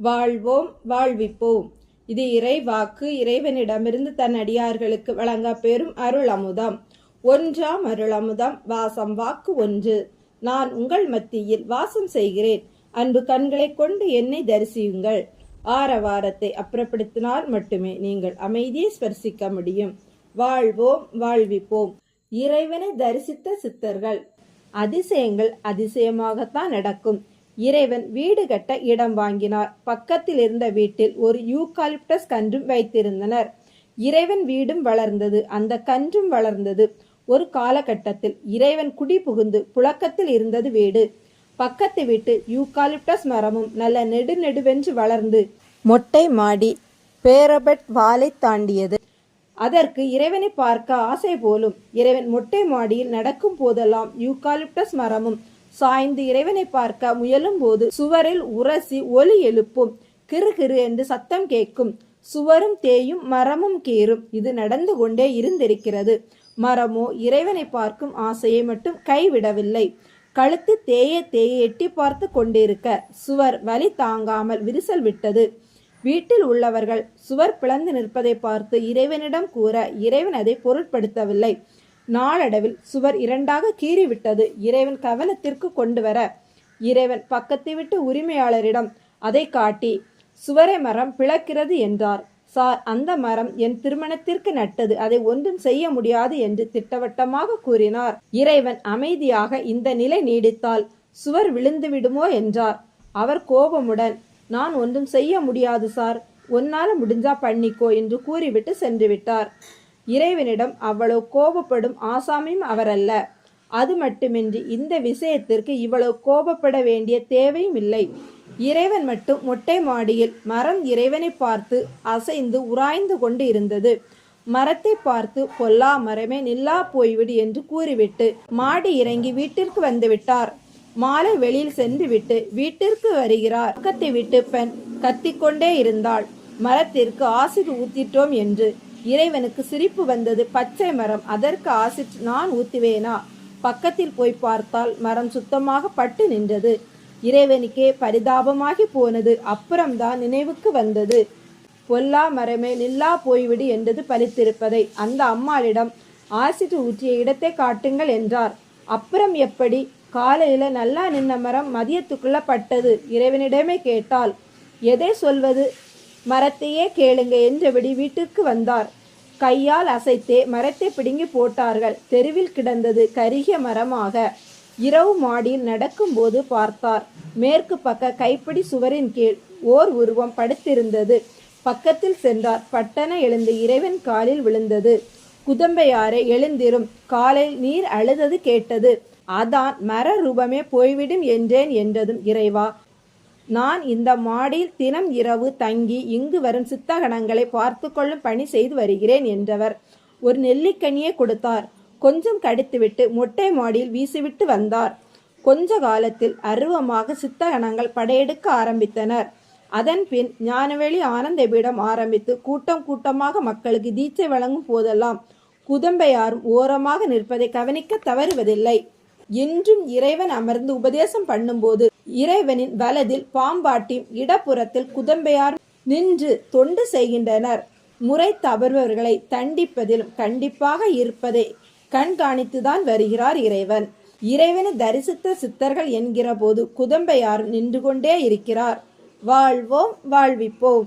வாழ்வோம் வாழ்விப்போம். இது இறை வாக்கு. இறைவனிடமிருந்து தன் அடியார்களுக்கு வழங்க பெறும் அருள் அமுதம். ஒன்றாம் அருள் அமுதம். வாசம் வாக்கு 1. நான் உங்கள் மத்தியில் வாசம் செய்கிறேன். அன்பு கண்களை கொண்டு என்னை தரிசியுங்கள். ஆரவாரத்தை அப்புறப்படுத்தினால் மட்டுமே நீங்கள் அமைதியை ஸ்பர்சிக்க முடியும். வாழ்வோம் வாழ்விப்போம். இறைவனை தரிசித்த சித்தர்கள். அதிசயங்கள் அதிசயமாகத்தான் நடக்கும். இறைவன் வீடு கட்ட இடம் வாங்கினார். பக்கத்தில் இருந்த வீட்டில் ஒரு யூகாலிப்டஸ் கன்றும் வைத்திருந்தனர். இறைவன் வீடும் வளர்ந்தது, அந்த கன்றும் வளர்ந்தது. ஒரு காலகட்டத்தில் இறைவன் குடி புகுந்து புழக்கத்தில் இருந்தது வீடு. பக்கத்து வீட்டு யூகாலிப்டஸ் மரமும் நல்ல நெடுவென்று வளர்ந்து மொட்டை மாடி பேரபட் வாலை தாண்டியது. அதற்கு இறைவனை பார்க்க ஆசை போலும். இறைவன் மொட்டை மாடியில் நடக்கும் போதெல்லாம் யூகாலிப்டஸ் மரமும் சாய்ந்து இறைவனை பார்க்க முயலும் போது சுவரில் உரசி ஒலி எழுப்பும். கிறு என்று சத்தம் கேட்கும். சுவரும் தேயும், மரமும் கீறும். இது நடந்து கொண்டே இருந்திருக்கிறது. மரமோ இறைவனை பார்க்கும் ஆசையை மட்டும் கைவிடவில்லை. கழுத்து தேய எட்டி பார்த்து கொண்டிருக்க சுவர் வலி தாங்காமல் விரிசல் விட்டது. வீட்டில் உள்ளவர்கள் சுவர் பிளந்து நிற்பதை பார்த்து இறைவனிடம் கூற இறைவன் அதை பொருட்படுத்தவில்லை. நாளடைவில் சுவர் 2ஆக கீறிவிட்டது. இறைவன் கவனத்திற்கு கொண்டு வர இறைவன் பக்கத்தை விட்டு உரிமையாளரிடம் அதை காட்டி சுவரை மரம் பிளக்கிறது என்றார். சார், அந்த மரம் என் திருமணத்திற்கு நட்டது, அதை ஒன்றும் செய்ய முடியாது என்று திட்டவட்டமாக கூறினார். இறைவன் அமைதியாக இந்த நிலை நீடித்தால் சுவர் விழுந்து விடுமோ என்றார். அவர் கோபமுடன், நான் ஒன்றும் செய்ய முடியாது சார், ஒன்னால முடிஞ்சா பண்ணிக்கோ என்று கூறிவிட்டு சென்று விட்டார். இறைவனிடம் அவ்வளவு கோபப்படும் ஆசாமியும் அவரல்ல. அது மட்டுமின்றி இந்த விஷயத்திற்கு இவ்வளவு கோபப்பட வேண்டிய தேவையும் இல்லை. இறைவன் மட்டும் மொட்டை மாடியில் மரம் இறைவனை பார்த்து அசைந்து உராய்ந்து கொண்டு இருந்தது. மரத்தை பார்த்து பொல்லா மரமே நில்லா போய்விடு என்று கூறிவிட்டு மாடி இறங்கி வீட்டிற்கு வந்துவிட்டார். மாலை வெளியில் சென்று விட்டு வீட்டிற்கு வருகிறார். பக்கத்தை விட்டு பெண் கத்திக்கொண்டே இருந்தாள். மரத்திற்கு ஆசிட் ஊத்திட்டோம் என்று. இறைவனுக்கு சிரிப்பு வந்தது. பச்சை மரம், அதற்கு ஆசிட் நான் ஊத்துவேனா? பக்கத்தில் போய் பார்த்தால் மரம் சுத்தமாக பட்டு நின்றது. இறைவனுக்கே பரிதாபமாகி போனது. அப்புறம்தான் நினைவுக்கு வந்தது, பொல்லா மரமே நில்லா போய்விடு என்றது பலித்திருப்பதை. அந்த அம்மாளிடம் ஆசிட் ஊற்றிய இடத்தை காட்டுங்கள் என்றார். அப்புறம் எப்படி? காலையில நல்லா நின்ன மரம் மதியத்துக்குள்ள பட்டது. இறைவனிடமே கேட்டால் எதை சொல்வது? மரத்தையே கேளுங்க என்றபடி வீட்டுக்கு வந்தார். கையால் அசைத்தே மரத்தை பிடுங்கி போட்டார்கள். தெருவில் கிடந்தது கருகிய மரமாக. இரவு மாடியில் நடக்கும் போது பார்த்தார். மேற்கு பக்க கைப்பிடி சுவரின் கீழ் ஓர் உருவம் படுத்திருந்தது. பக்கத்தில் சென்றார். பட்டன எழுந்து இறைவன் காலில் விழுந்தது. குதம்பையாரை எழுந்திரும், காலில் நீர் அழுதது கேட்டது. அதான் மர ரூபமே போய்விடும் என்றேன் என்றதும், இறைவா, நான் இந்த மாடியில் தினம் இரவு தங்கி இங்கு வரும் சித்தகணங்களை பார்த்து கொள்ளும் பணி செய்து வருகிறேன் என்றவர் ஒரு நெல்லிக்கனியை கொடுத்தார். கொஞ்சம் கடித்துவிட்டு மொட்டை மாடியில் வீசிவிட்டு வந்தார். கொஞ்ச காலத்தில் அருவமாக சித்தகணங்கள் படையெடுக்க ஆரம்பித்தனர். அதன் பின் ஞானவெளி ஆனந்த பீடம் ஆரம்பித்து கூட்டம் கூட்டமாக மக்களுக்கு தீட்சை வழங்கும் போதெல்லாம் குதம்பையாரும் ஓரமாக நிற்பதை கவனிக்க தவறுவதில்லை. இன்றும் இறைவன் அமர்ந்து உபதேசம் பண்ணும்போது இறைவனின் வலதில் பாம்பாட்டியும் இடப்புறத்தில் குதம்பையார் நின்று தொண்டு செய்கின்றனர். முறை தவறுபவர்களை தண்டிப்பதிலும் கண்டிப்பாக இருப்பதை கண்காணித்துதான் வருகிறார் இறைவன். இறைவனை தரிசித்த சித்தர்கள் என்கிற போது குதம்பையார் நின்று கொண்டே இருக்கிறார். வாழ்வோம் வாழ்விப்போம்.